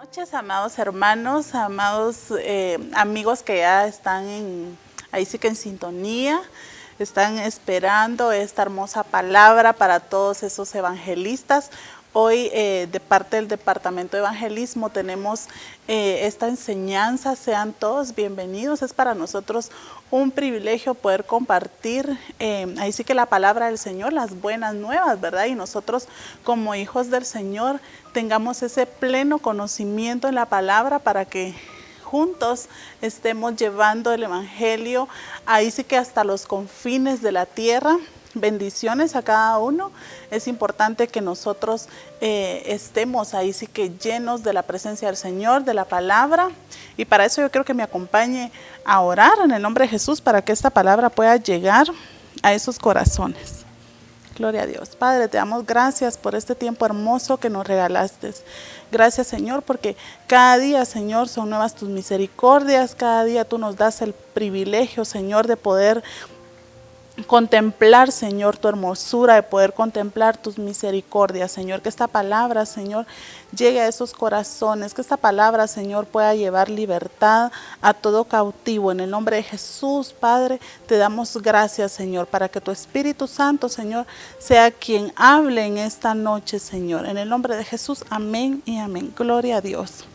Noches, amados hermanos, amados amigos que ya están ahí sí que en sintonía, están esperando esta hermosa palabra para todos esos evangelistas. Hoy de parte del Departamento de Evangelismo tenemos esta enseñanza, sean todos bienvenidos. Es para nosotros un privilegio poder compartir ahí sí que la palabra del Señor, las buenas nuevas, ¿verdad? Y nosotros como hijos del Señor tengamos ese pleno conocimiento en la palabra para que juntos estemos llevando el Evangelio ahí sí que hasta los confines de la tierra. Bendiciones a cada uno. Es importante que nosotros estemos ahí sí que llenos de la presencia del Señor, de la palabra, y para eso yo quiero que me acompañe a orar en el nombre de Jesús para que esta palabra pueda llegar a esos corazones. Gloria a Dios. Padre, te damos gracias por este tiempo hermoso que nos regalaste. Gracias, Señor, porque cada día, Señor, son nuevas tus misericordias. Cada día tú nos das el privilegio, Señor, de poder contemplar, Señor, tu hermosura, de poder contemplar tus misericordias, Señor. Que esta palabra, Señor, llegue a esos corazones, que esta palabra, Señor, pueda llevar libertad a todo cautivo. En el nombre de Jesús, Padre, te damos gracias, Señor, para que tu Espíritu Santo, Señor, sea quien hable en esta noche, Señor. En el nombre de Jesús, amén y amén. Gloria a Dios.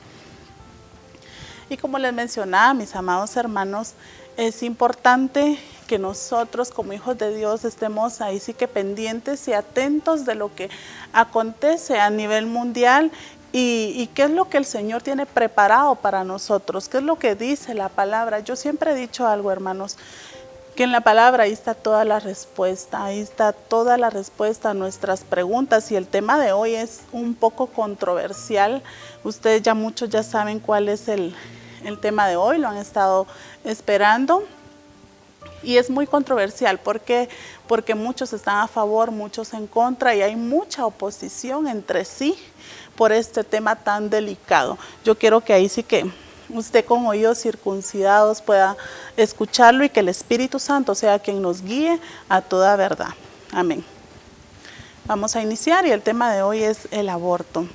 Y como les mencionaba, mis amados hermanos, es importante que nosotros como hijos de Dios estemos ahí sí que pendientes y atentos de lo que acontece a nivel mundial y qué es lo que el Señor tiene preparado para nosotros, qué es lo que dice la palabra. Yo siempre he dicho algo, hermanos, que en la palabra ahí está toda la respuesta, ahí está toda la respuesta a nuestras preguntas, y el tema de hoy es un poco controversial. Ustedes ya muchos ya saben cuál es el tema de hoy, lo han estado esperando. Y es muy controversial, ¿por qué? Porque muchos están a favor, muchos en contra, y hay mucha oposición entre sí por este tema tan delicado. Yo quiero que ahí sí que usted con oídos circuncidados pueda escucharlo y que el Espíritu Santo sea quien nos guíe a toda verdad. Amén. Vamos a iniciar y el tema de hoy es el aborto.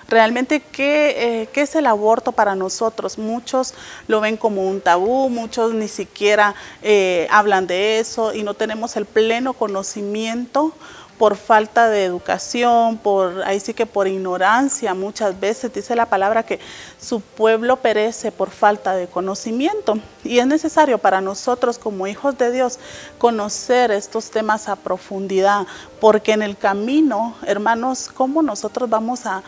Realmente, ¿qué es el aborto para nosotros? Muchos lo ven como un tabú, muchos ni siquiera hablan de eso y no tenemos el pleno conocimiento por falta de educación, ahí sí que por ignorancia. Muchas veces dice la palabra que su pueblo perece por falta de conocimiento, y es necesario para nosotros como hijos de Dios conocer estos temas a profundidad, porque en el camino, hermanos, ¿cómo nosotros vamos a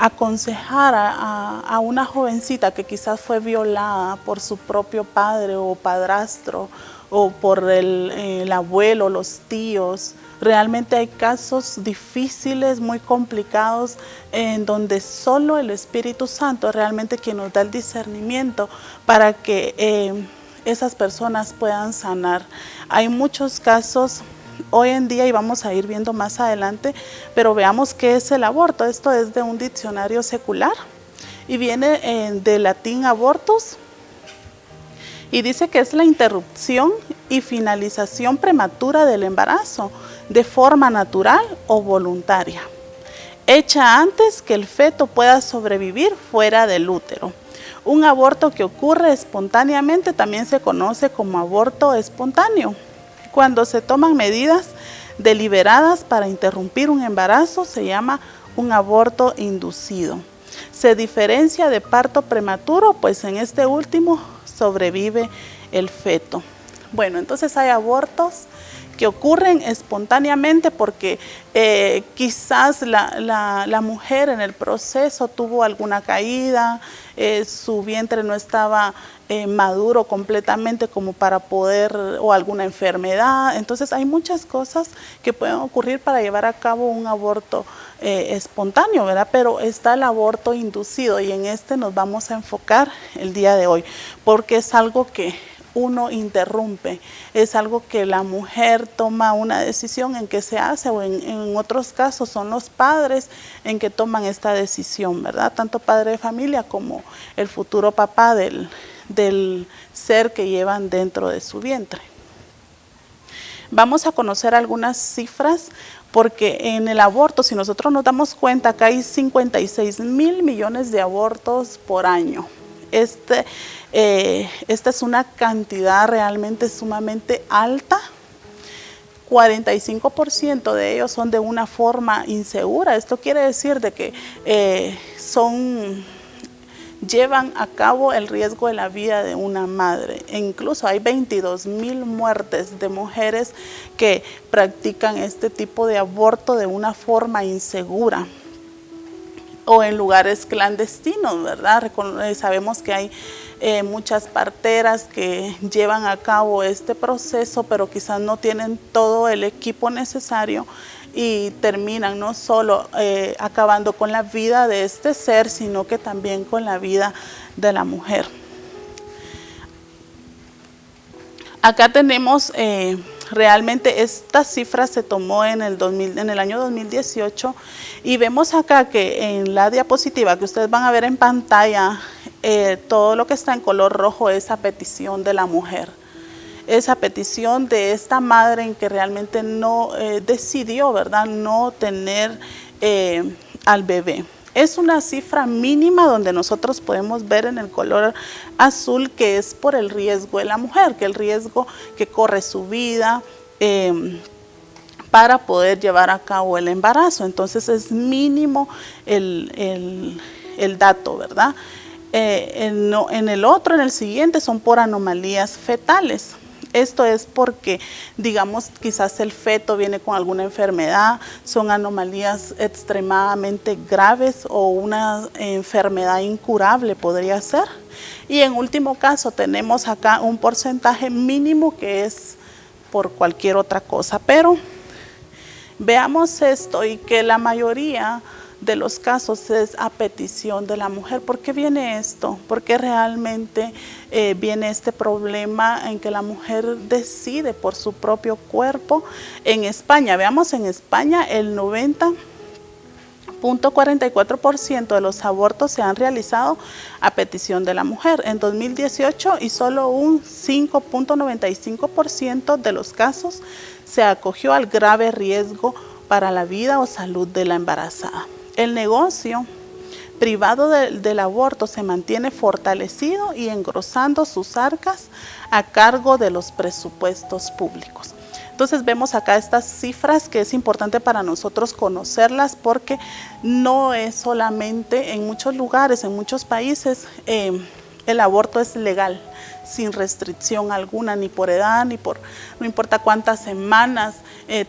aconsejar a una jovencita que quizás fue violada por su propio padre o padrastro o por el abuelo, los tíos? Realmente hay casos difíciles, muy complicados, en donde solo el Espíritu Santo es realmente quien nos da el discernimiento para que esas personas puedan sanar. Hay muchos casos hoy en día y vamos a ir viendo más adelante, pero veamos qué es el aborto. Esto es de un diccionario secular y viene del latín abortus, y dice que es la interrupción y finalización prematura del embarazo de forma natural o voluntaria, hecha antes que el feto pueda sobrevivir fuera del útero. Un aborto que ocurre espontáneamente también se conoce como aborto espontáneo. Cuando se toman medidas deliberadas para interrumpir un embarazo, se llama un aborto inducido. Se diferencia de parto prematuro, pues en este último sobrevive el feto. Bueno, entonces hay abortos que ocurren espontáneamente porque quizás la mujer en el proceso tuvo alguna caída, su vientre no estaba maduro completamente como para poder, o alguna enfermedad. Entonces hay muchas cosas que pueden ocurrir para llevar a cabo un aborto espontáneo, ¿verdad? Pero está el aborto inducido, y en este nos vamos a enfocar el día de hoy, porque es algo que uno interrumpe, es algo que la mujer toma una decisión en que se hace, o en otros casos son los padres en que toman esta decisión, ¿verdad? Tanto padre de familia como el futuro papá del ser que llevan dentro de su vientre. Vamos a conocer algunas cifras porque en el aborto, si nosotros nos damos cuenta, acá hay 56.000 millones de abortos por año. Esta es una cantidad realmente sumamente alta. 45% de ellos son de una forma insegura. Esto quiere decir de que llevan a cabo el riesgo de la vida de una madre. E incluso hay 22.000 muertes de mujeres que practican este tipo de aborto de una forma insegura o en lugares clandestinos, ¿verdad? Sabemos que hay muchas parteras que llevan a cabo este proceso, pero quizás no tienen todo el equipo necesario y terminan no solo acabando con la vida de este ser, sino que también con la vida de la mujer. Acá tenemos realmente esta cifra se tomó en el año 2018 y vemos acá que en la diapositiva que ustedes van a ver en pantalla, todo lo que está en color rojo es a petición de la mujer. Esa petición de esta madre en que realmente no decidió, ¿verdad?, no tener al bebé. Es una cifra mínima donde nosotros podemos ver en el color azul que es por el riesgo de la mujer, que el riesgo que corre su vida para poder llevar a cabo el embarazo. Entonces es mínimo el dato, ¿verdad? En el siguiente son por anomalías fetales. Esto es porque, digamos, quizás el feto viene con alguna enfermedad, son anomalías extremadamente graves o una enfermedad incurable podría ser. Y en último caso tenemos acá un porcentaje mínimo que es por cualquier otra cosa. Pero veamos esto y que la mayoría de los casos es a petición de la mujer. ¿Por qué viene esto? ¿Por qué realmente viene este problema en que la mujer decide por su propio cuerpo? En España, veamos, en España el 90.44% de los abortos se han realizado a petición de la mujer en 2018 y solo un 5.95% de los casos se acogió al grave riesgo para la vida o salud de la embarazada. El negocio privado del aborto se mantiene fortalecido y engrosando sus arcas a cargo de los presupuestos públicos. Entonces vemos acá estas cifras que es importante para nosotros conocerlas porque no es solamente en muchos lugares, en muchos países, el aborto es legal, sin restricción alguna, ni por edad, no importa cuántas semanas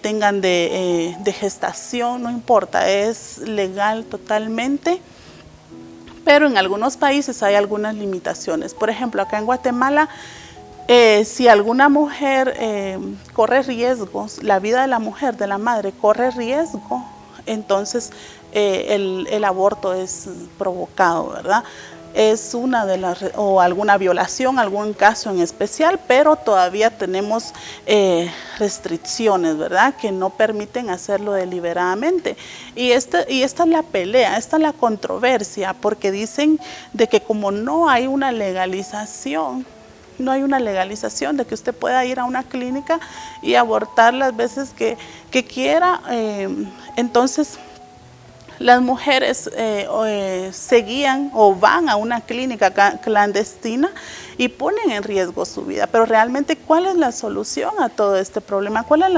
tengan de gestación, no importa, es legal totalmente. Pero en algunos países hay algunas limitaciones. Por ejemplo, acá en Guatemala, si alguna mujer corre riesgos, la vida de la mujer, de la madre, corre riesgo, entonces el aborto es provocado, ¿verdad? Es una de las, o alguna violación, algún caso en especial, pero todavía tenemos restricciones, ¿verdad?, que no permiten hacerlo deliberadamente. Y esta es la pelea, esta es la controversia, porque dicen de que como no hay una legalización de que usted pueda ir a una clínica y abortar las veces que quiera, entonces las mujeres seguían o van a una clínica clandestina y ponen en riesgo su vida. Pero realmente, ¿cuál es la solución a todo este problema? ¿Cuál es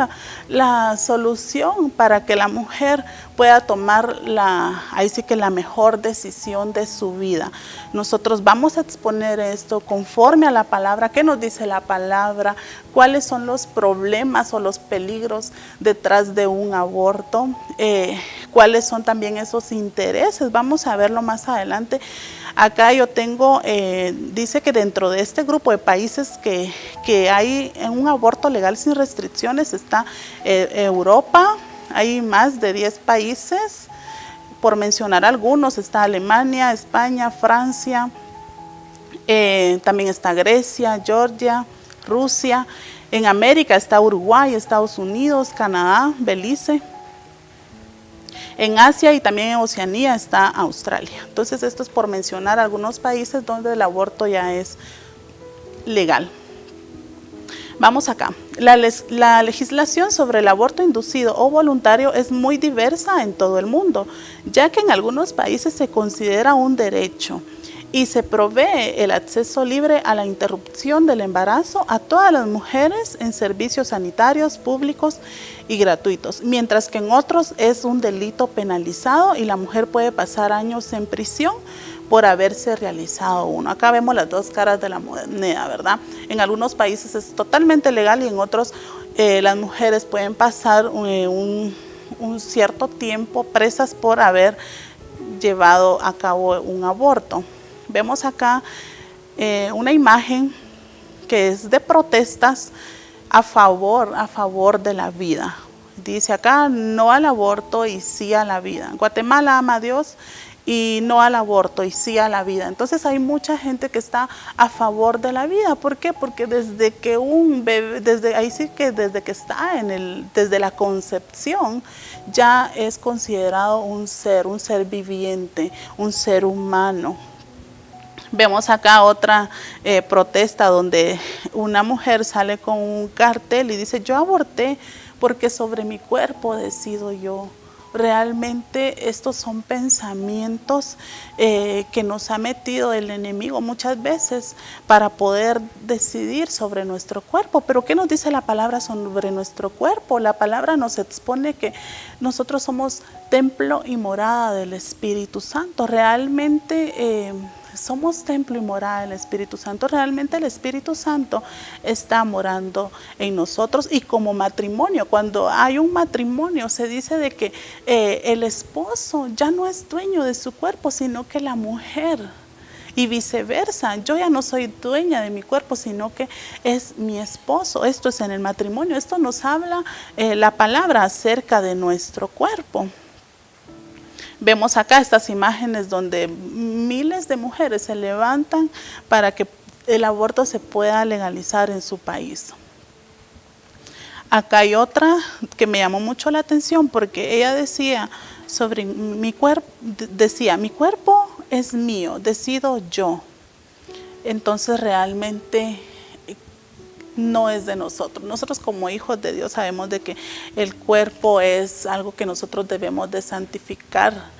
la solución para que la mujer pueda tomar ahí sí que la mejor decisión de su vida? Nosotros vamos a exponer esto conforme a la palabra. ¿Qué nos dice la palabra? ¿Cuáles son los problemas o los peligros detrás de un aborto? ¿Cuáles son también esos intereses? Vamos a verlo más adelante. Acá yo tengo, dice que dentro de este grupo de países que hay en un aborto legal sin restricciones está Europa, hay más de 10 países, por mencionar algunos, está Alemania, España, Francia, también está Grecia, Georgia, Rusia. En América está Uruguay, Estados Unidos, Canadá, Belice. En Asia y también en Oceanía está Australia. Entonces esto es por mencionar algunos países donde el aborto ya es legal. Vamos acá. La legislación sobre el aborto inducido o voluntario es muy diversa en todo el mundo, ya que en algunos países se considera un derecho y se provee el acceso libre a la interrupción del embarazo a todas las mujeres en servicios sanitarios públicos y gratuitos, mientras que en otros es un delito penalizado y la mujer puede pasar años en prisión por haberse realizado uno. Acá vemos las dos caras de la moneda, ¿verdad? En algunos países es totalmente legal y en otros las mujeres pueden pasar un cierto tiempo presas por haber llevado a cabo un aborto. Vemos acá una imagen que es de protestas a favor de la vida. Dice acá, no al aborto y sí a la vida. Guatemala ama a Dios y no al aborto y sí a la vida. Entonces hay mucha gente que está a favor de la vida. ¿Por qué? Porque desde que un bebé, desde que está desde la concepción, ya es considerado un ser viviente, un ser humano. Vemos acá otra protesta donde una mujer sale con un cartel y dice, yo aborté porque sobre mi cuerpo decido yo. Realmente estos son pensamientos que nos ha metido el enemigo muchas veces para poder decidir sobre nuestro cuerpo. Pero ¿qué nos dice la palabra sobre nuestro cuerpo? La palabra nos expone que nosotros somos templo y morada del Espíritu Santo. Realmente somos templo y morada del Espíritu Santo. Realmente el Espíritu Santo está morando en nosotros. Y como matrimonio, cuando hay un matrimonio, se dice de que el esposo ya no es dueño de su cuerpo, sino que la mujer. Y viceversa, yo ya no soy dueña de mi cuerpo, sino que es mi esposo. Esto es en el matrimonio. Esto nos habla la palabra acerca de nuestro cuerpo. Vemos acá estas imágenes donde miles de mujeres se levantan para que el aborto se pueda legalizar en su país. Acá hay otra que me llamó mucho la atención porque ella decía sobre mi cuerpo, mi cuerpo es mío, decido yo. Entonces realmente no es de nosotros. Nosotros como hijos de Dios sabemos de que el cuerpo es algo que nosotros debemos de santificar.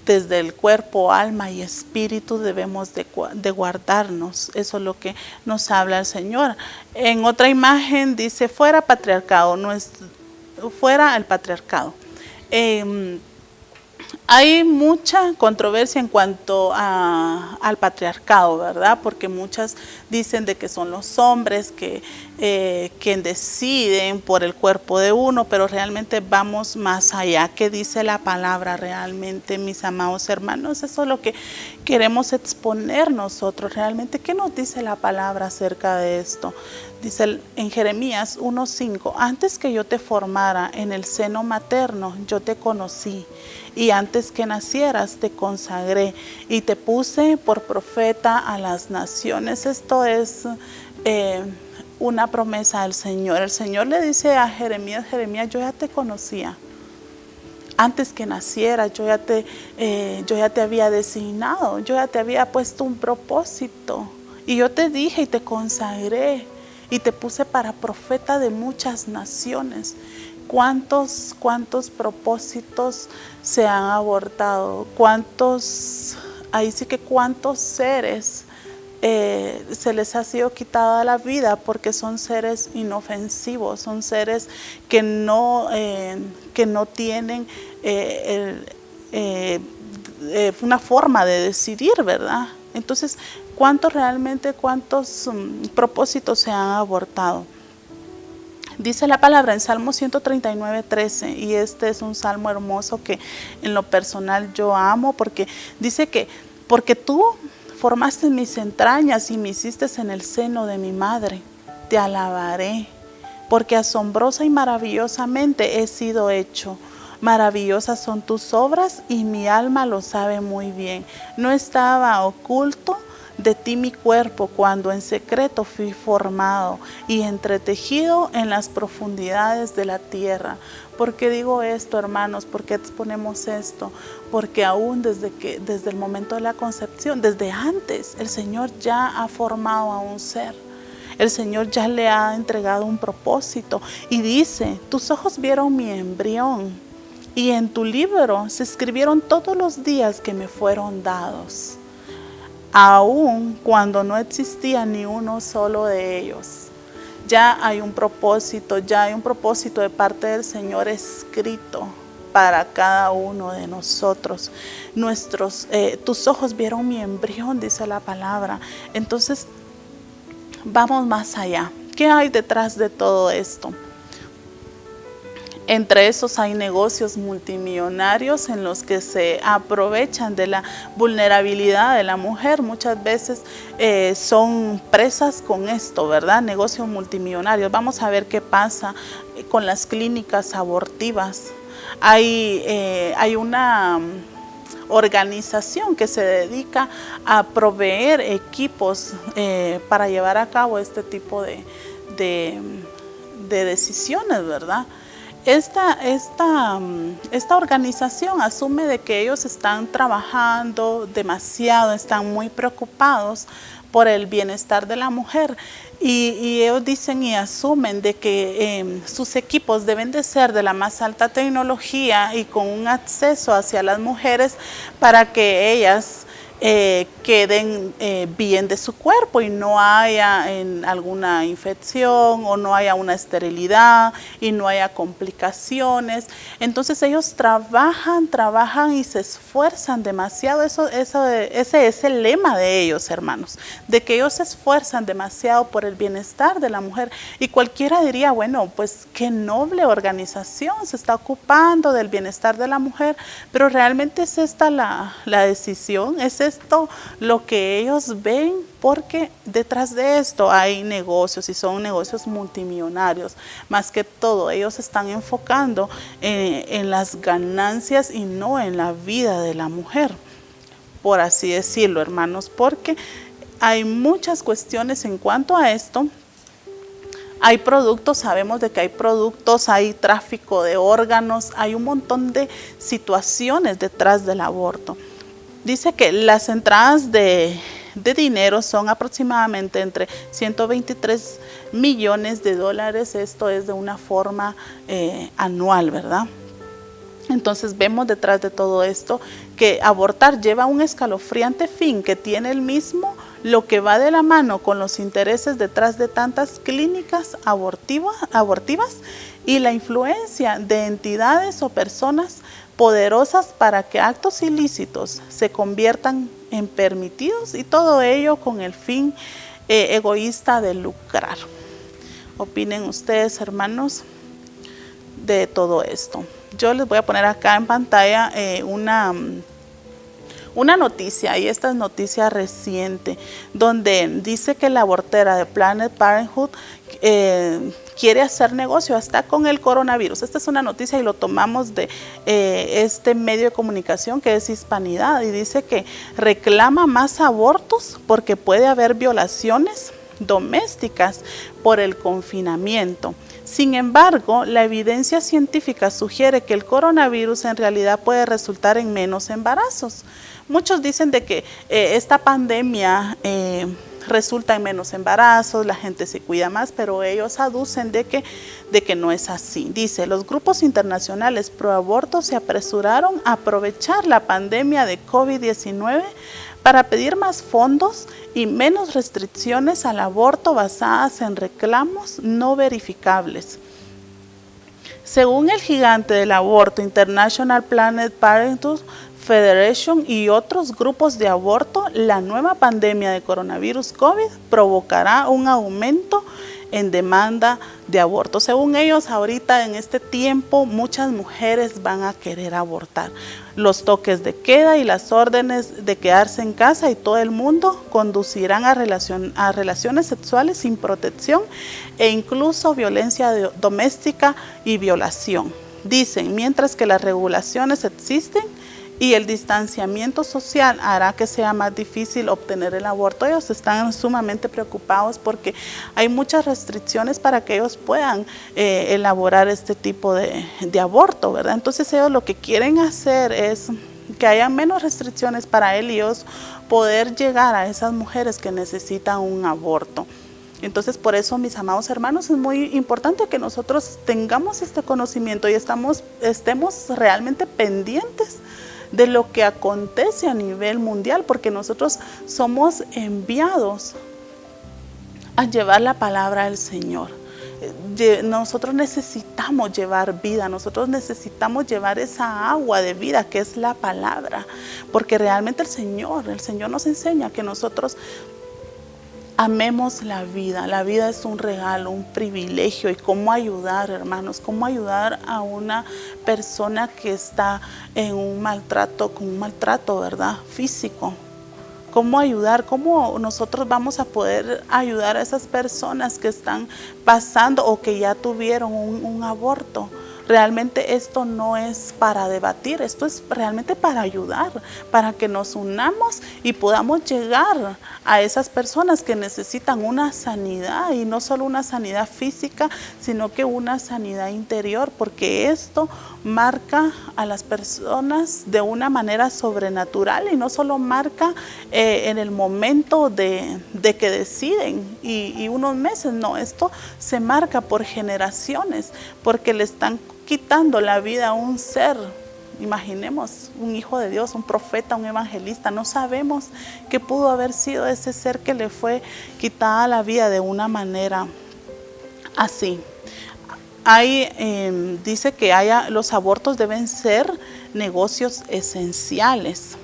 Desde el cuerpo, alma y espíritu debemos de guardarnos. Eso es lo que nos habla el Señor. En otra imagen dice, fuera patriarcado, fuera el patriarcado. Hay mucha controversia en cuanto al patriarcado, ¿verdad? Porque muchas dicen de que son los hombres quien deciden por el cuerpo de uno, pero realmente vamos más allá. ¿Qué dice la palabra realmente, mis amados hermanos? Eso es lo que queremos exponer nosotros realmente. ¿Qué nos dice la palabra acerca de esto? Dice en Jeremías 1:5, antes que yo te formara en el seno materno, yo te conocí. Y antes que nacieras te consagré y te puse por profeta a las naciones. Esto es una promesa del Señor. El Señor le dice a Jeremías, yo ya te conocía. Antes que naciera, yo ya te había designado, yo ya te había puesto un propósito. Y yo te dije y te consagré y te puse para profeta de muchas naciones. ¿Cuántos propósitos se han abortado? ¿Cuántos seres se les ha sido quitada la vida porque son seres inofensivos, son seres que no tienen una forma de decidir, ¿verdad? Entonces, ¿cuántos propósitos se han abortado? Dice la palabra en Salmo 139:13, y este es un salmo hermoso que en lo personal yo amo, porque dice que, porque tú formaste mis entrañas y me hiciste en el seno de mi madre, te alabaré, porque asombrosa y maravillosamente he sido hecho. Maravillosas son tus obras y mi alma lo sabe muy bien. No estaba oculto de ti mi cuerpo cuando en secreto fui formado y entretejido en las profundidades de la tierra. ¿Por qué digo esto, hermanos? ¿Por qué exponemos esto? Porque aún desde el momento de la concepción, desde antes, el Señor ya ha formado a un ser. el Señor ya le ha entregado un propósito y dice, tus ojos vieron mi embrión y en tu libro se escribieron todos los días que me fueron dados, aun cuando no existía ni uno solo de ellos. Ya hay un propósito de parte del Señor escrito para cada uno de nosotros. Tus ojos vieron mi embrión, dice la palabra. Entonces, vamos más allá. ¿Qué hay detrás de todo esto? Entre esos hay negocios multimillonarios en los que se aprovechan de la vulnerabilidad de la mujer. Muchas veces son presas con esto, ¿verdad? Negocios multimillonarios. Vamos a ver qué pasa con las clínicas abortivas. Hay una organización que se dedica a proveer equipos para llevar a cabo este tipo de decisiones, ¿verdad? Esta organización asume de que ellos están trabajando demasiado, están muy preocupados por el bienestar de la mujer y ellos dicen y asumen de que sus equipos deben de ser de la más alta tecnología y con un acceso hacia las mujeres para que ellas queden bien de su cuerpo y no haya alguna infección o no haya una esterilidad y no haya complicaciones. Entonces ellos trabajan y se esfuerzan demasiado. Ese es el lema de ellos, hermanos, de que ellos se esfuerzan demasiado por el bienestar de la mujer. Y cualquiera diría, bueno, pues qué noble organización se está ocupando del bienestar de la mujer, pero realmente es esta la decisión, es esto lo que ellos ven, porque detrás de esto hay negocios y son negocios multimillonarios. Más que todo, ellos están enfocando en las ganancias y no en la vida de la mujer, por así decirlo, hermanos, porque hay muchas cuestiones en cuanto a esto. Hay productos, sabemos de que hay productos, hay tráfico de órganos, hay un montón de situaciones detrás del aborto. Dice que las entradas de dinero son aproximadamente entre 123 millones de dólares, esto es de una forma anual, ¿verdad? Entonces vemos detrás de todo esto que abortar lleva un escalofriante fin que tiene el mismo, lo que va de la mano con los intereses detrás de tantas clínicas abortivas y la influencia de entidades o personas poderosas para que actos ilícitos se conviertan en permitidos, y todo ello con el fin egoísta de lucrar. Opinen ustedes, hermanos, de todo esto. Yo les voy a poner acá en pantalla una noticia, y esta es noticia reciente, donde dice que la abortera de Planned Parenthood quiere hacer negocio hasta con el coronavirus. Esta es una noticia y lo tomamos de este medio de comunicación que es Hispanidad, y dice que reclama más abortos porque puede haber violaciones domésticas por el confinamiento. Sin embargo, la evidencia científica sugiere que el coronavirus en realidad puede resultar en menos embarazos. Muchos dicen de que esta pandemia resulta en menos embarazos, la gente se cuida más, pero ellos aducen de que no es así. Dice, los grupos internacionales pro aborto se apresuraron a aprovechar la pandemia de COVID-19 para pedir más fondos y menos restricciones al aborto basadas en reclamos no verificables. Según el gigante del aborto International Planned Parenthood Federation y otros grupos de aborto, la nueva pandemia de coronavirus COVID provocará un aumento en demanda de aborto. Según ellos, ahorita en este tiempo muchas mujeres van a querer abortar. Los toques de queda y las órdenes de quedarse en casa y todo el mundo conducirán a relaciones sexuales sin protección e incluso violencia doméstica y violación. Dicen, mientras que las regulaciones existen y el distanciamiento social hará que sea más difícil obtener el aborto, ellos están sumamente preocupados porque hay muchas restricciones para que ellos puedan elaborar este tipo de aborto, ¿verdad? Entonces ellos lo que quieren hacer es que haya menos restricciones para ellos poder llegar a esas mujeres que necesitan un aborto. Entonces, por eso, mis amados hermanos, es muy importante que nosotros tengamos este conocimiento y estemos realmente pendientes de lo que acontece a nivel mundial, porque nosotros somos enviados a llevar la palabra del Señor. Nosotros necesitamos llevar vida, nosotros necesitamos llevar esa agua de vida que es la palabra, porque realmente el Señor nos enseña que nosotros amemos la vida es un regalo, un privilegio. Y cómo ayudar, hermanos, cómo ayudar a una persona que está en un maltrato, con un maltrato, ¿verdad?, físico. Cómo ayudar, cómo nosotros vamos a poder ayudar a esas personas que están pasando o que ya tuvieron un aborto. Realmente esto no es para debatir, esto es realmente para ayudar, para que nos unamos y podamos llegar a esas personas que necesitan una sanidad, y no solo una sanidad física, sino que una sanidad interior, porque esto marca a las personas de una manera sobrenatural, y no solo marca en el momento de que deciden y unos meses, no, esto se marca por generaciones, porque le están quitando la vida a un ser. Imaginemos un hijo de Dios, un profeta, un evangelista. No sabemos qué pudo haber sido ese ser que le fue quitada la vida de una manera así. Dice que los abortos deben ser negocios esenciales.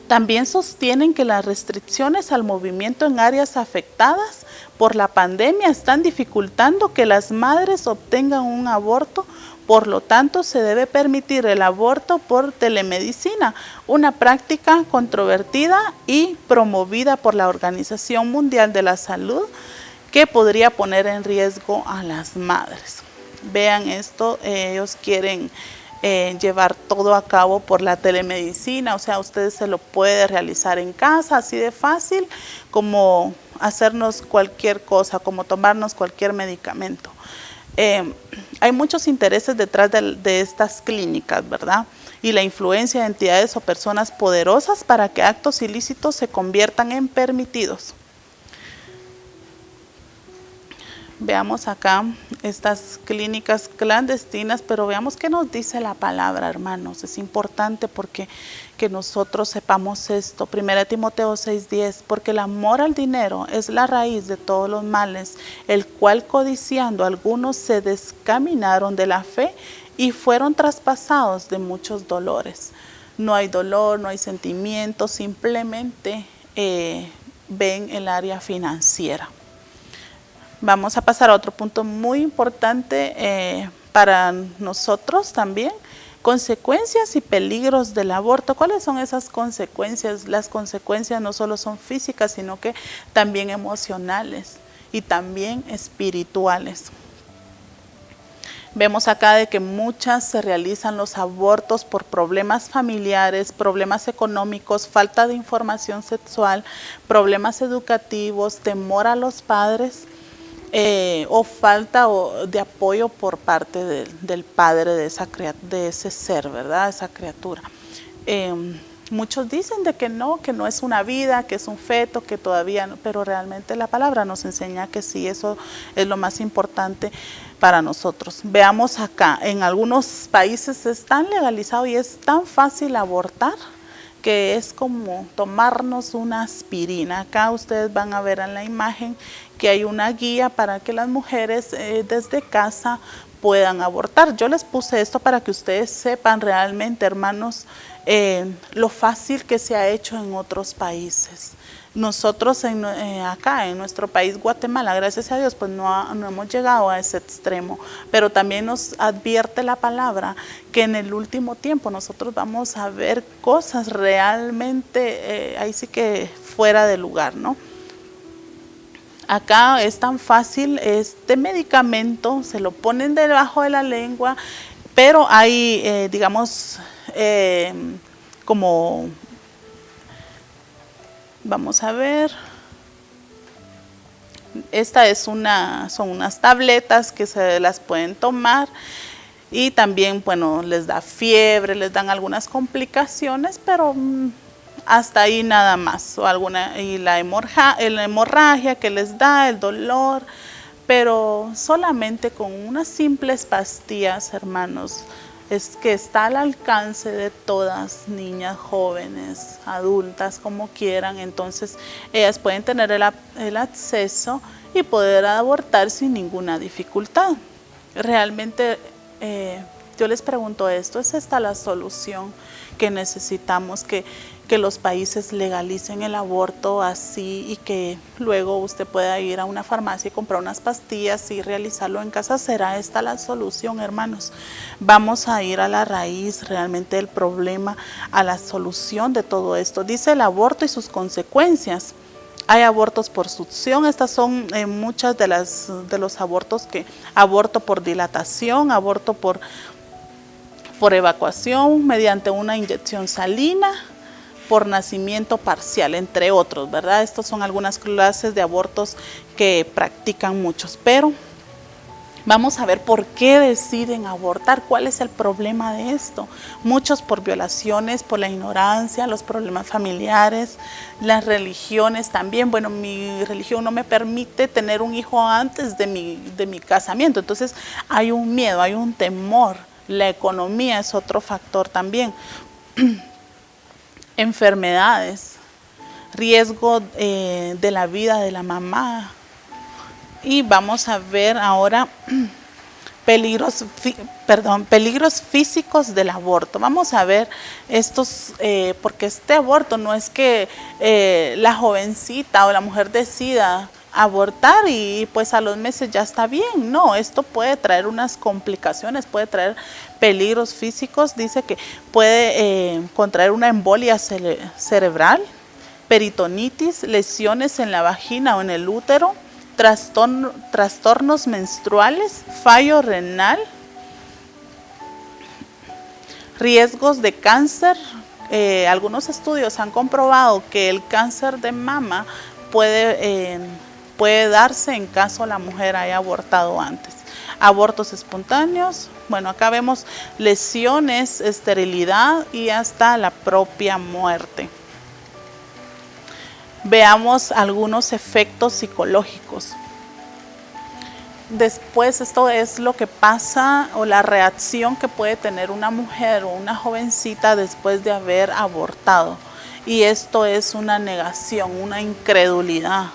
También sostienen que las restricciones al movimiento en áreas afectadas por la pandemia están dificultando que las madres obtengan un aborto. Por lo tanto, se debe permitir el aborto por telemedicina, una práctica controvertida y promovida por la Organización Mundial de la Salud, que podría poner en riesgo a las madres. Vean esto, ellos quieren llevar todo a cabo por la telemedicina, o sea, usted se lo puede realizar en casa, así de fácil como hacernos cualquier cosa, como tomarnos cualquier medicamento. Hay muchos intereses detrás de estas clínicas, ¿verdad? Y la influencia de entidades o personas poderosas para que actos ilícitos se conviertan en permitidos. Veamos acá estas clínicas clandestinas, pero veamos qué nos dice la palabra, hermanos. Es importante porque que nosotros sepamos esto. 1 Timoteo 6:10, porque el amor al dinero es la raíz de todos los males, el cual codiciando algunos se descaminaron de la fe y fueron traspasados de muchos dolores. No hay dolor, no hay sentimiento, simplemente ven el área financiera. Vamos a pasar a otro punto muy importante para nosotros también. Consecuencias y peligros del aborto. ¿Cuáles son esas consecuencias? Las consecuencias no solo son físicas, sino que también emocionales y también espirituales. Vemos acá de que muchas se realizan los abortos por problemas familiares, problemas económicos, falta de información sexual, problemas educativos, temor a los padres, o falta de apoyo por parte del padre de ese ser, ¿verdad? Esa criatura. Muchos dicen de que no es una vida, que es un feto, que todavía no, pero realmente la palabra nos enseña que sí, eso es lo más importante para nosotros. Veamos acá, en algunos países es tan legalizado y es tan fácil abortar que es como tomarnos una aspirina. Acá ustedes van a ver en la imagen que hay una guía para que las mujeres desde casa puedan abortar. Yo les puse esto para que ustedes sepan realmente, hermanos, lo fácil que se ha hecho en otros países. Nosotros acá en nuestro país, Guatemala, gracias a Dios, pues no hemos llegado a ese extremo, pero también nos advierte la palabra que en el último tiempo nosotros vamos a ver cosas realmente, ahí sí que fuera de lugar, ¿no? Acá es tan fácil, este medicamento se lo ponen debajo de la lengua, pero hay, digamos, como... Vamos a ver, son unas tabletas que se las pueden tomar y también, bueno, les da fiebre, les dan algunas complicaciones, pero hasta ahí nada más, o y la hemorragia que les da, el dolor, pero solamente con unas simples pastillas, hermanos, es que está al alcance de todas, niñas, jóvenes, adultas, como quieran. Entonces ellas pueden tener el acceso y poder abortar sin ninguna dificultad. Realmente yo les pregunto esto, ¿es esta la solución que necesitamos? Que los países legalicen el aborto así y que luego usted pueda ir a una farmacia y comprar unas pastillas y realizarlo en casa. ¿Será esta la solución, hermanos? Vamos a ir a la raíz realmente del problema, a la solución de todo esto. Dice el aborto y sus consecuencias. Hay abortos por succión, estas son muchas de los abortos aborto por dilatación, aborto por evacuación mediante una inyección salina, por nacimiento parcial, entre otros, ¿verdad? Estos son algunas clases de abortos que practican muchos, pero vamos a ver por qué deciden abortar, cuál es el problema de esto. Muchos por violaciones, por la ignorancia, los problemas familiares, las religiones también. Bueno, mi religión no me permite tener un hijo antes de mi casamiento, entonces hay un miedo, hay un temor. La economía es otro factor también. Enfermedades, riesgo de la vida de la mamá. Y vamos a ver ahora peligros físicos del aborto. Vamos a ver estos, porque este aborto no es que la jovencita o la mujer decida abortar y pues a los meses ya está bien. No, esto puede traer unas complicaciones, puede traer peligros físicos. Dice que puede contraer una embolia cerebral, peritonitis, lesiones en la vagina o en el útero, trastornos menstruales, fallo renal, riesgos de cáncer. Algunos estudios han comprobado que el cáncer de mama puede darse en caso la mujer haya abortado antes. Abortos espontáneos, bueno, acá vemos lesiones, esterilidad y hasta la propia muerte. Veamos algunos efectos psicológicos. Después, esto es lo que pasa o la reacción que puede tener una mujer o una jovencita después de haber abortado. Y esto es una negación, una incredulidad,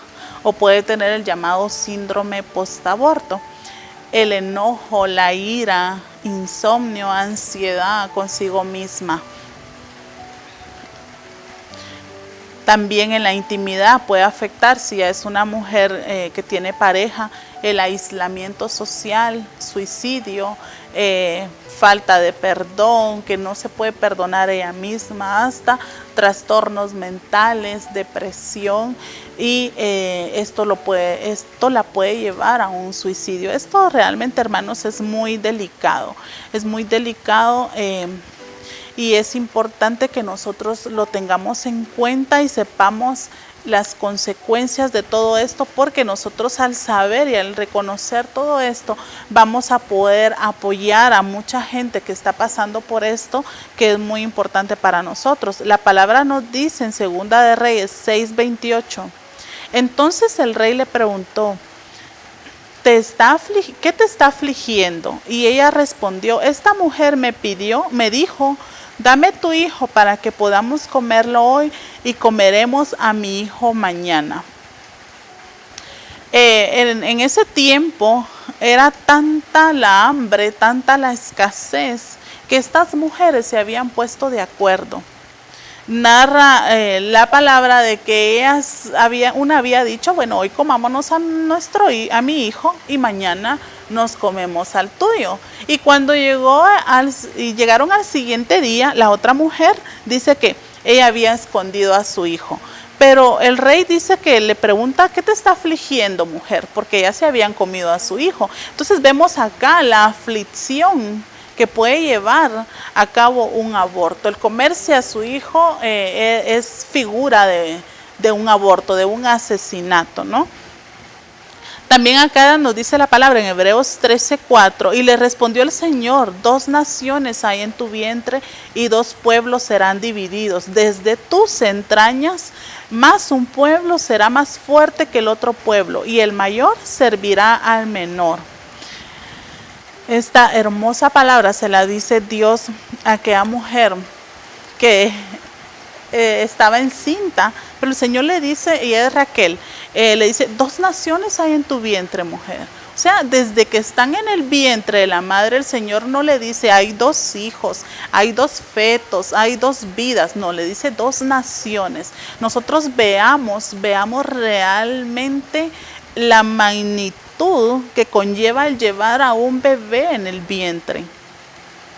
o puede tener el llamado síndrome postaborto. El enojo, la ira, insomnio, ansiedad consigo misma. También en la intimidad puede afectar, si es una mujer que tiene pareja, el aislamiento social, suicidio, falta de perdón, que no se puede perdonar ella misma, hasta trastornos mentales, depresión, y esto la puede llevar a un suicidio. Esto realmente, hermanos, es muy delicado, y es importante que nosotros lo tengamos en cuenta y sepamos las consecuencias de todo esto, porque nosotros al saber y al reconocer todo esto vamos a poder apoyar a mucha gente que está pasando por esto, que es muy importante para nosotros. La palabra nos dice en Segunda de Reyes 6:28, entonces el rey le preguntó, ¿qué te está afligiendo? Y ella respondió, esta mujer me dijo, dame tu hijo para que podamos comerlo hoy y comeremos a mi hijo mañana. En ese tiempo era tanta la hambre, tanta la escasez, que estas mujeres se habían puesto de acuerdo. Narra la palabra de que una había dicho, bueno, hoy comámonos a mi hijo y mañana nos comemos al tuyo. Y cuando llegaron al siguiente día, la otra mujer dice que ella había escondido a su hijo. Pero el rey dice que le pregunta, ¿qué te está afligiendo, mujer? Porque ya se habían comido a su hijo. Entonces vemos acá la aflicción que puede llevar a cabo un aborto. El comerse a su hijo es figura de un aborto, de un asesinato, ¿no? También acá nos dice la palabra en Hebreos 13:4, y le respondió el Señor: 2 naciones hay en tu vientre y 2 pueblos serán divididos desde tus entrañas, más un pueblo será más fuerte que el otro pueblo, y el mayor servirá al menor. Esta hermosa palabra se la dice Dios a aquella mujer que estaba encinta, pero el Señor le dice, y es Raquel, le dice: 2 naciones hay en tu vientre, mujer. O sea, desde que están en el vientre de la madre, el Señor no le dice hay 2 hijos, hay 2 fetos, hay 2 vidas, no, le dice 2 naciones. Nosotros veamos realmente la magnitud que conlleva el llevar a un bebé en el vientre.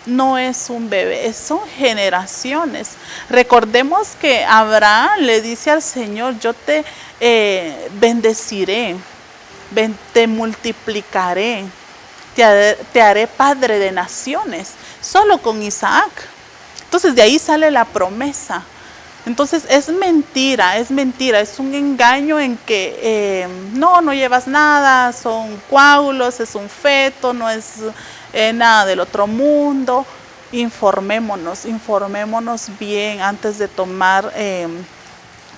No es un bebé, son generaciones. Recordemos que Abraham le dice al Señor: yo te bendeciré, te multiplicaré, te haré padre de naciones, solo con Isaac. Entonces de ahí sale la promesa. Entonces es mentira, es un engaño en que no llevas nada, son coágulos, es un feto, no es nada del otro mundo. Informémonos bien antes de tomar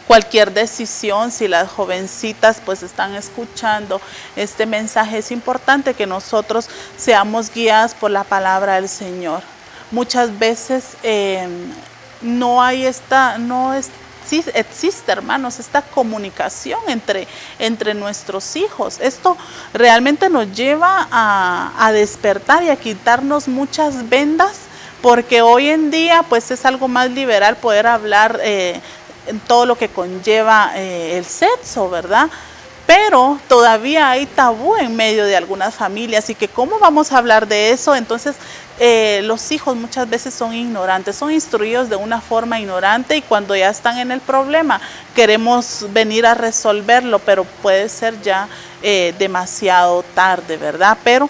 cualquier decisión. Si las jovencitas pues están escuchando este mensaje, es importante que nosotros seamos guiadas por la palabra del Señor. Muchas veces sí existe, hermanos, esta comunicación entre nuestros hijos. Esto realmente nos lleva a despertar y a quitarnos muchas vendas, porque hoy en día pues es algo más liberal poder hablar en todo lo que conlleva el sexo, ¿verdad? Pero todavía hay tabú en medio de algunas familias, y que cómo vamos a hablar de eso. Entonces los hijos muchas veces son ignorantes, son instruidos de una forma ignorante, y cuando ya están en el problema queremos venir a resolverlo, pero puede ser ya demasiado tarde, ¿verdad? Pero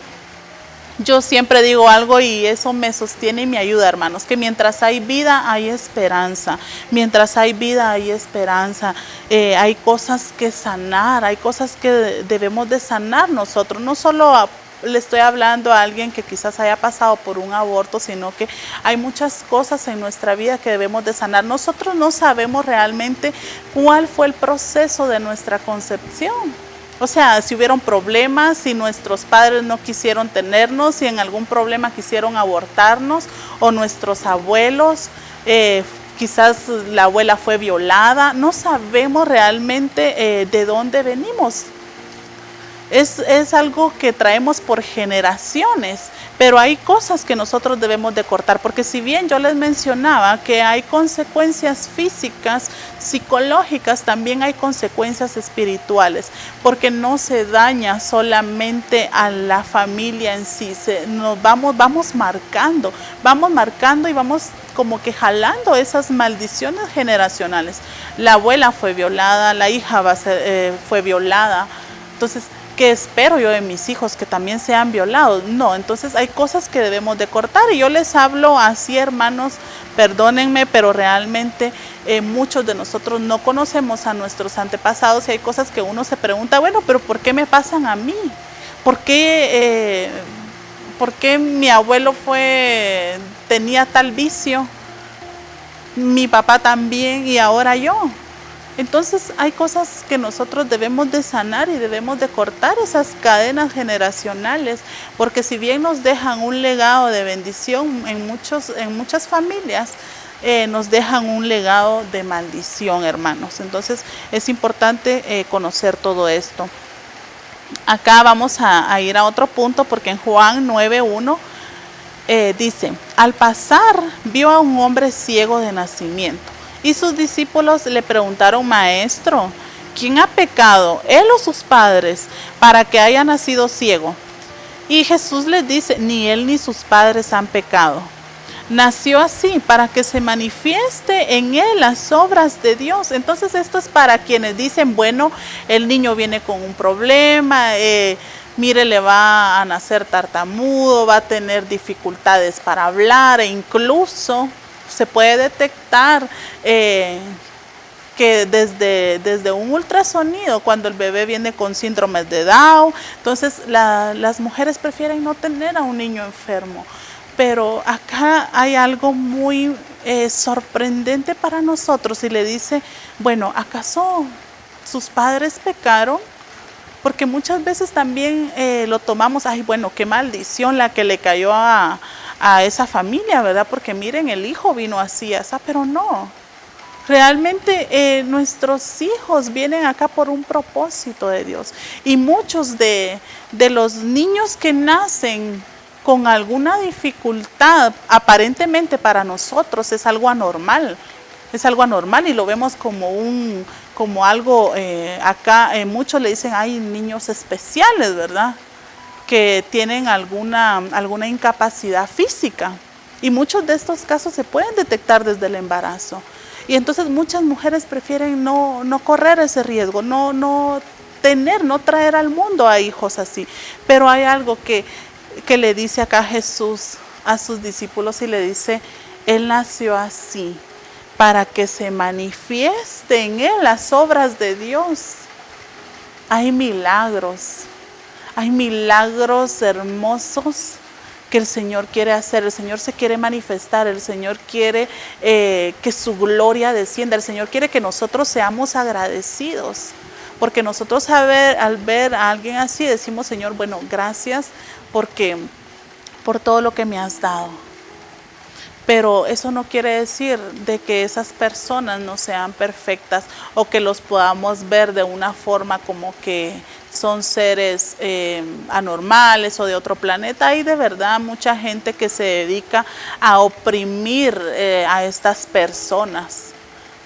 yo siempre digo algo, y eso me sostiene y me ayuda, hermanos, que mientras hay vida hay esperanza. Mientras hay vida hay esperanza. Hay cosas que sanar, hay cosas que debemos de sanar nosotros. No solo le estoy hablando a alguien que quizás haya pasado por un aborto, sino que hay muchas cosas en nuestra vida que debemos de sanar. Nosotros no sabemos realmente cuál fue el proceso de nuestra concepción. O sea, si hubieron problemas, si nuestros padres no quisieron tenernos, si en algún problema quisieron abortarnos, o nuestros abuelos, quizás la abuela fue violada. No sabemos realmente de dónde venimos. Es algo que traemos por generaciones, pero hay cosas que nosotros debemos de cortar, porque si bien yo les mencionaba que hay consecuencias físicas, psicológicas, también hay consecuencias espirituales, porque no se daña solamente a la familia en sí. Nos vamos marcando y vamos como que jalando esas maldiciones generacionales. La abuela fue violada, la hija fue violada, entonces ¿qué espero yo de mis hijos? Que también sean violados. No, entonces hay cosas que debemos de cortar, y yo les hablo así, hermanos, perdónenme, pero realmente muchos de nosotros no conocemos a nuestros antepasados, y hay cosas que uno se pregunta: bueno, pero ¿por qué me pasan a mí? ¿Por qué mi abuelo tenía tal vicio? Mi papá también, y ahora yo. Entonces hay cosas que nosotros debemos de sanar, y debemos de cortar esas cadenas generacionales, porque si bien nos dejan un legado de bendición en muchas familias, nos dejan un legado de maldición, hermanos. Entonces es importante conocer todo esto. Acá vamos a ir a otro punto, porque en Juan 9:1 dice: al pasar vio a un hombre ciego de nacimiento. Y sus discípulos le preguntaron: Maestro, ¿quién ha pecado, él o sus padres, para que haya nacido ciego? Y Jesús les dice: ni él ni sus padres han pecado. Nació así para que se manifieste en él las obras de Dios. Entonces esto es para quienes dicen: bueno, el niño viene con un problema, mire, le va a nacer tartamudo, va a tener dificultades para hablar, e incluso se puede detectar que que desde un ultrasonido, cuando el bebé viene con síndrome de Down, entonces las mujeres prefieren no tener a un niño enfermo. Pero acá hay algo muy sorprendente para nosotros y le dice, bueno, ¿acaso sus padres pecaron? Porque muchas veces también lo tomamos, ay, bueno, qué maldición la que le cayó a esa familia, ¿verdad? Porque miren, el hijo vino así, pero no. Realmente nuestros hijos vienen acá por un propósito de Dios. Y muchos de los niños que nacen con alguna dificultad, aparentemente para nosotros es algo anormal. Es algo anormal y lo vemos como algo, acá muchos le dicen, hay niños especiales, ¿verdad? Que tienen alguna incapacidad física. Y muchos de estos casos se pueden detectar desde el embarazo. Y entonces muchas mujeres prefieren no correr ese riesgo, no traer al mundo a hijos así. Pero hay algo que le dice acá Jesús a sus discípulos y le dice, Él nació así, para que se manifieste en Él las obras de Dios. Hay milagros hermosos que el Señor quiere hacer, el Señor se quiere manifestar, el Señor quiere que su gloria descienda, el Señor quiere que nosotros seamos agradecidos, porque nosotros al ver a alguien así decimos, Señor, bueno, gracias por todo lo que me has dado. Pero eso no quiere decir de que esas personas no sean perfectas o que los podamos ver de una forma como que son seres anormales o de otro planeta. Hay de verdad mucha gente que se dedica a oprimir a estas personas,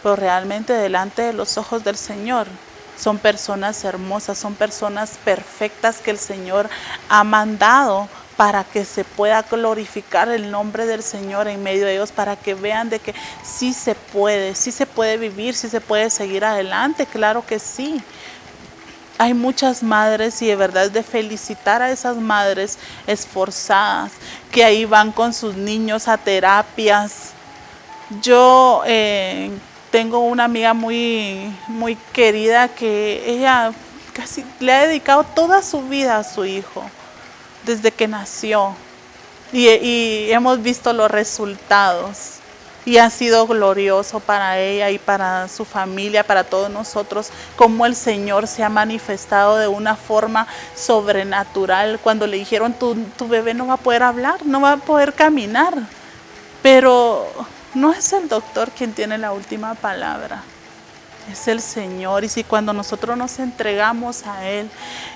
pero realmente delante de los ojos del Señor son personas hermosas, son personas perfectas que el Señor ha mandado para que se pueda glorificar el nombre del Señor en medio de ellos, para que vean de que sí se puede vivir, sí se puede seguir adelante, claro que sí. Hay muchas madres y de verdad es de felicitar a esas madres esforzadas que ahí van con sus niños a terapias. Yo tengo una amiga muy querida que ella casi le ha dedicado toda su vida a su hijo desde que nació y hemos visto los resultados y ha sido glorioso para ella y para su familia, para todos nosotros, cómo el Señor se ha manifestado de una forma sobrenatural. Cuando le dijeron tu bebé no va a poder hablar, no va a poder caminar, pero no es el doctor quien tiene la última palabra. Es el Señor, y si cuando nosotros nos entregamos a Él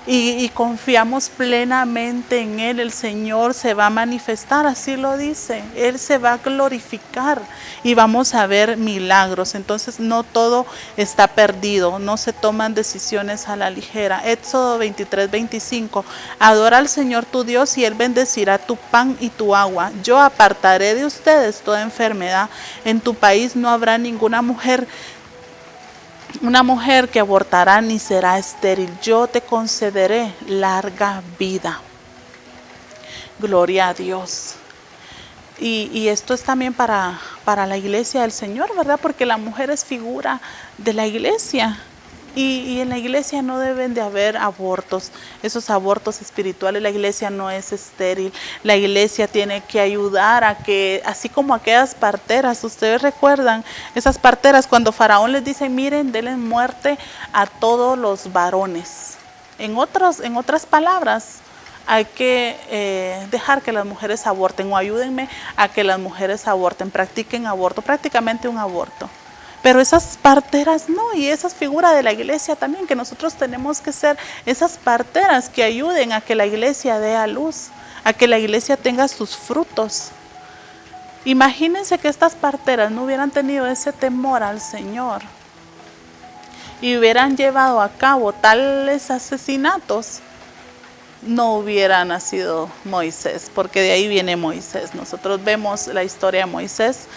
y confiamos plenamente en Él, el Señor se va a manifestar, así lo dice, Él se va a glorificar y vamos a ver milagros. Entonces no todo está perdido, no se toman decisiones a la ligera. Éxodo 23:25, adora al Señor tu Dios y Él bendecirá tu pan y tu agua. Yo apartaré de ustedes toda enfermedad. En tu país no habrá ninguna mujer que abortará ni será estéril. Yo te concederé larga vida. Gloria a Dios. Y esto es también para la iglesia del Señor, ¿verdad? Porque la mujer es figura de la iglesia. Y en la iglesia no deben de haber abortos, esos abortos espirituales. La iglesia no es estéril. La iglesia tiene que ayudar a que, así como aquellas parteras, ustedes recuerdan, esas parteras cuando Faraón les dice, miren, denle muerte a todos los varones. En otras palabras, hay que dejar que las mujeres aborten o ayúdenme a que las mujeres aborten, practiquen aborto, prácticamente un aborto. Pero esas parteras no, y esas figuras de la iglesia también, que nosotros tenemos que ser esas parteras que ayuden a que la iglesia dé a luz, a que la iglesia tenga sus frutos. Imagínense que estas parteras no hubieran tenido ese temor al Señor y hubieran llevado a cabo tales asesinatos, no hubiera nacido Moisés, porque de ahí viene Moisés. Nosotros vemos la historia de Moisés,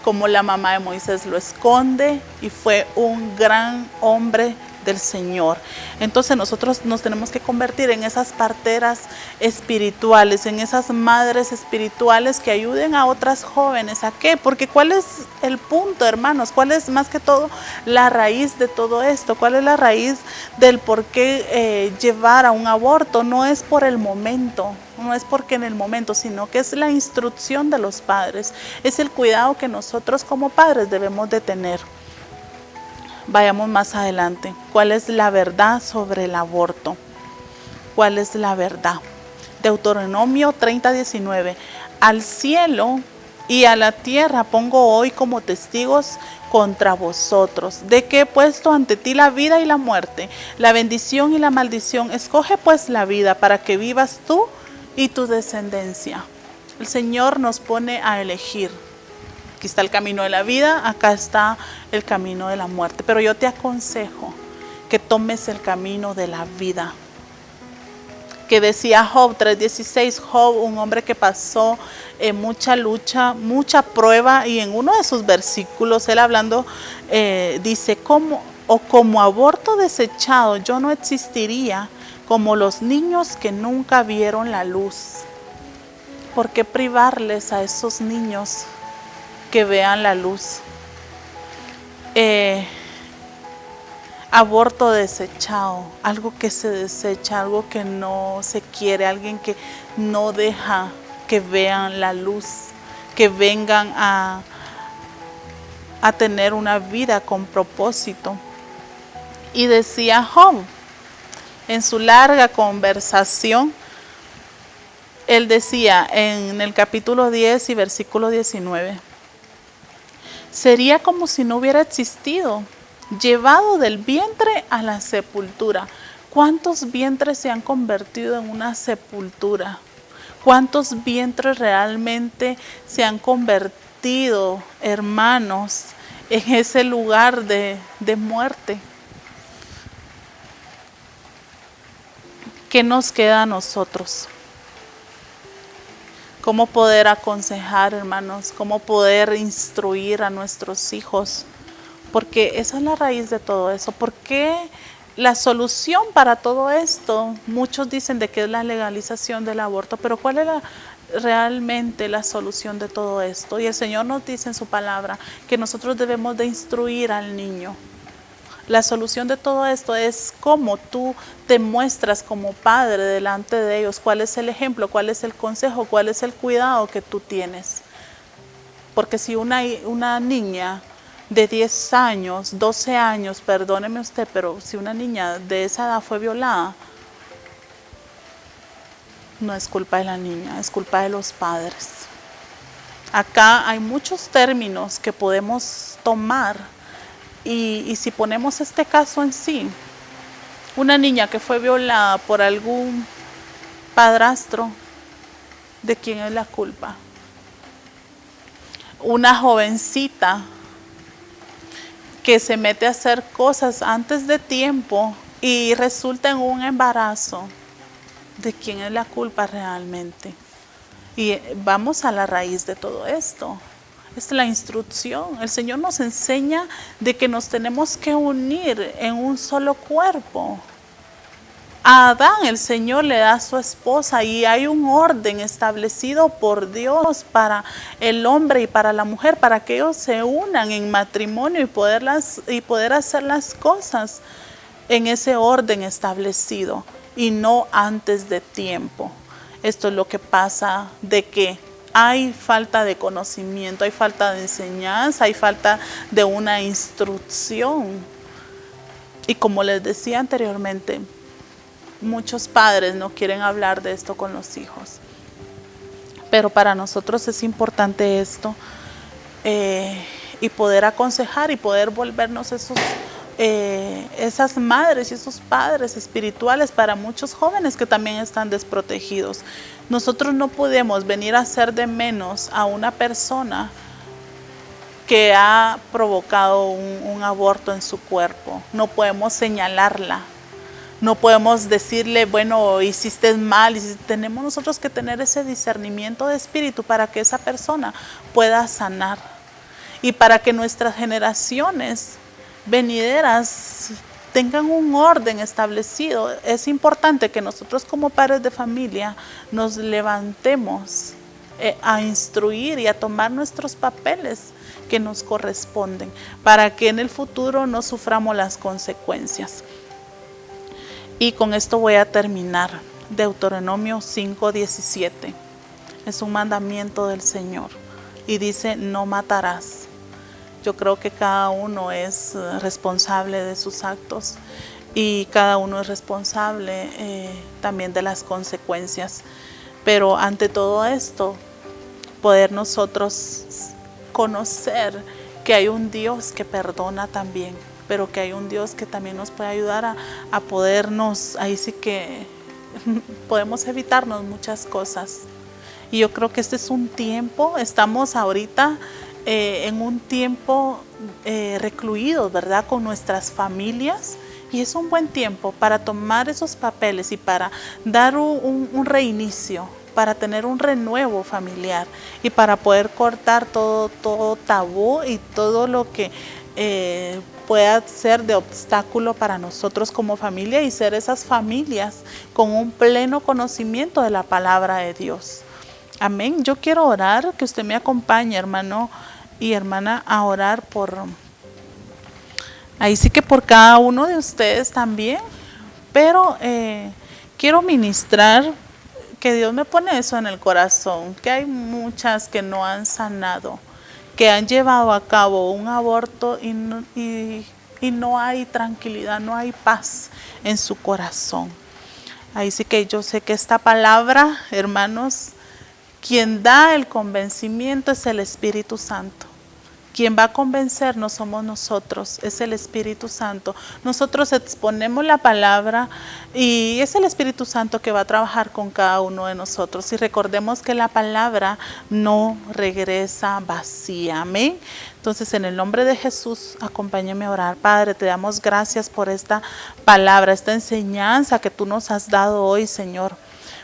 como la mamá de Moisés lo esconde, y fue un gran hombre del Señor. Entonces nosotros nos tenemos que convertir en esas parteras espirituales, en esas madres espirituales que ayuden a otras jóvenes. ¿A qué? Porque ¿cuál es el punto, hermanos? ¿Cuál es más que todo la raíz de todo esto? ¿Cuál es la raíz del por qué llevar a un aborto? No es por el momento, no es porque en el momento, sino que es la instrucción de los padres, es el cuidado que nosotros como padres debemos de tener. Vayamos más adelante. ¿Cuál es la verdad sobre el aborto? ¿Cuál es la verdad? Deuteronomio 30:19. Al cielo y a la tierra pongo hoy como testigos contra vosotros, de que he puesto ante ti la vida y la muerte, la bendición y la maldición. Escoge pues la vida para que vivas tú y tu descendencia. El Señor nos pone a elegir. Aquí está el camino de la vida, acá está el camino de la muerte. Pero yo te aconsejo que tomes el camino de la vida. Que decía Job 3:16, Job, un hombre que pasó mucha lucha, mucha prueba, y en uno de sus versículos, él hablando, dice, como aborto desechado, yo no existiría, como los niños que nunca vieron la luz. ¿Por qué privarles a esos niños que vean la luz? Aborto desechado, algo que se desecha, algo que no se quiere, alguien que no deja que vean la luz, que vengan a tener una vida con propósito. Y decía Job, en su larga conversación, él decía en el capítulo 10 y versículo 19, sería como si no hubiera existido, llevado del vientre a la sepultura. ¿Cuántos vientres se han convertido en una sepultura? ¿Cuántos vientres realmente se han convertido, hermanos, en ese lugar de muerte? ¿Qué nos queda a nosotros? ¿Cómo poder aconsejar, hermanos? ¿Cómo poder instruir a nuestros hijos? Porque esa es la raíz de todo eso. ¿Por qué la solución para todo esto? Muchos dicen de que es la legalización del aborto, pero ¿cuál es realmente la solución de todo esto? Y el Señor nos dice en su palabra que nosotros debemos de instruir al niño. La solución de todo esto es cómo tú te muestras como padre delante de ellos, cuál es el ejemplo, cuál es el consejo, cuál es el cuidado que tú tienes. Porque si una niña de 10 años, 12 años, perdóneme usted, pero si una niña de esa edad fue violada, no es culpa de la niña, es culpa de los padres. Acá hay muchos términos que podemos tomar. Y si ponemos este caso en sí, una niña que fue violada por algún padrastro, ¿de quién es la culpa? Una jovencita que se mete a hacer cosas antes de tiempo y resulta en un embarazo, ¿de quién es la culpa realmente? Y vamos a la raíz de todo esto. Es la instrucción. El Señor nos enseña de que nos tenemos que unir en un solo cuerpo. A Adán el Señor le da a su esposa y hay un orden establecido por Dios para el hombre y para la mujer, para que ellos se unan en matrimonio y poder hacer las cosas en ese orden establecido y no antes de tiempo. Esto es lo que pasa, de que hay falta de conocimiento, hay falta de enseñanza, hay falta de una instrucción. Y como les decía anteriormente, muchos padres no quieren hablar de esto con los hijos. Pero para nosotros es importante esto y poder aconsejar y poder volvernos esas madres y esos padres espirituales para muchos jóvenes que también están desprotegidos. Nosotros no podemos venir a hacer de menos a una persona que ha provocado un aborto en su cuerpo. No podemos señalarla, no podemos decirle, bueno, hiciste mal. Tenemos nosotros que tener ese discernimiento de espíritu para que esa persona pueda sanar y para que nuestras generaciones venideras tengan un orden establecido. Es importante que nosotros como padres de familia nos levantemos a instruir y a tomar nuestros papeles que nos corresponden, para que en el futuro no suframos las consecuencias. Y con esto voy a terminar. Deuteronomio 5:17 es un mandamiento del Señor y dice: no matarás. Yo creo que cada uno es responsable de sus actos y cada uno es responsable también de las consecuencias. Pero ante todo esto, poder nosotros conocer que hay un Dios que perdona también, pero que hay un Dios que también nos puede ayudar a podernos, ahí sí que podemos evitarnos muchas cosas. Y yo creo que este es un tiempo, estamos ahorita en un tiempo recluidos, ¿verdad? Con nuestras familias, y es un buen tiempo para tomar esos papeles y para dar un reinicio, para tener un renuevo familiar y para poder cortar todo tabú y todo lo que pueda ser de obstáculo para nosotros como familia, y ser esas familias con un pleno conocimiento de la palabra de Dios. Amén. Yo quiero orar, que usted me acompañe, hermano y hermana, a orar ahí sí que por cada uno de ustedes también, pero quiero ministrar, que Dios me pone eso en el corazón, que hay muchas que no han sanado, que han llevado a cabo un aborto y no hay tranquilidad, no hay paz en su corazón. Ahí sí que yo sé que esta palabra, hermanos, quien da el convencimiento es el Espíritu Santo. Quien va a convencer no somos nosotros, es el Espíritu Santo. Nosotros exponemos la palabra y es el Espíritu Santo que va a trabajar con cada uno de nosotros. Y recordemos que la palabra no regresa vacía. Amén. Entonces, en el nombre de Jesús, acompáñame a orar. Padre, te damos gracias por esta palabra, esta enseñanza que tú nos has dado hoy, Señor,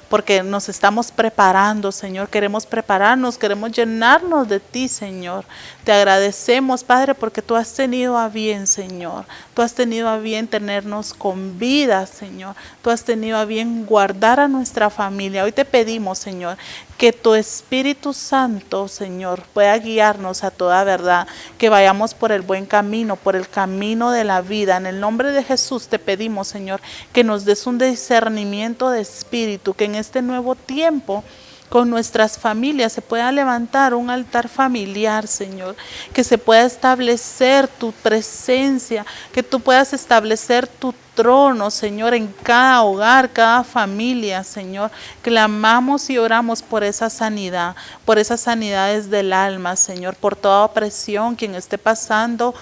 porque nos estamos preparando, Señor, queremos prepararnos, queremos llenarnos de ti, Señor. Te agradecemos, Padre, porque tú has tenido a bien, Señor. Tú has tenido a bien tenernos con vida, Señor. Tú has tenido a bien guardar a nuestra familia. Hoy te pedimos, Señor, que tu Espíritu Santo, Señor, pueda guiarnos a toda verdad, que vayamos por el buen camino, por el camino de la vida. En el nombre de Jesús te pedimos, Señor, que nos des un discernimiento de espíritu, que en este nuevo tiempo con nuestras familias se pueda levantar un altar familiar, Señor, que se pueda establecer tu presencia, que tú puedas establecer tu trono, Señor, en cada hogar, cada familia, Señor. Clamamos y oramos por esa sanidad, por esas sanidades del alma, Señor, por toda opresión, quien esté pasando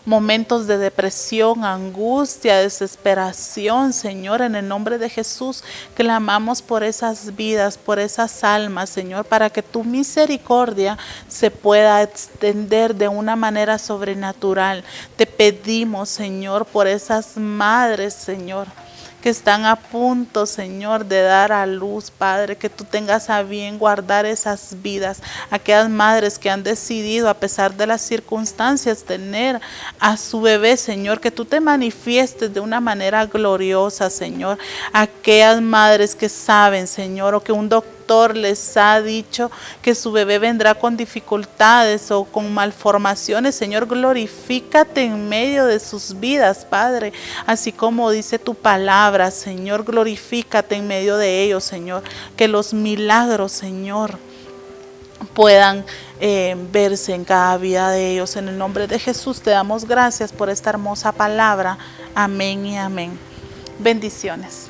momentos de depresión, angustia, desesperación, Señor, en el nombre de Jesús, clamamos por esas vidas, por esas almas, Señor, para que tu misericordia se pueda extender de una manera sobrenatural. Te pedimos, Señor, por esas madres, Señor, que están a punto, Señor, de dar a luz, Padre, que tú tengas a bien guardar esas vidas, aquellas madres que han decidido, a pesar de las circunstancias, tener a su bebé, Señor, que tú te manifiestes de una manera gloriosa, Señor, aquellas madres que saben, Señor, o que un doctor les ha dicho que su bebé vendrá con dificultades o con malformaciones, Señor, glorifícate en medio de sus vidas, Padre, así como dice tu palabra, Señor, glorifícate en medio de ellos, Señor, que los milagros, Señor, puedan verse en cada vida de ellos. En el nombre de Jesús te damos gracias por esta hermosa palabra. Amén y amén. Bendiciones.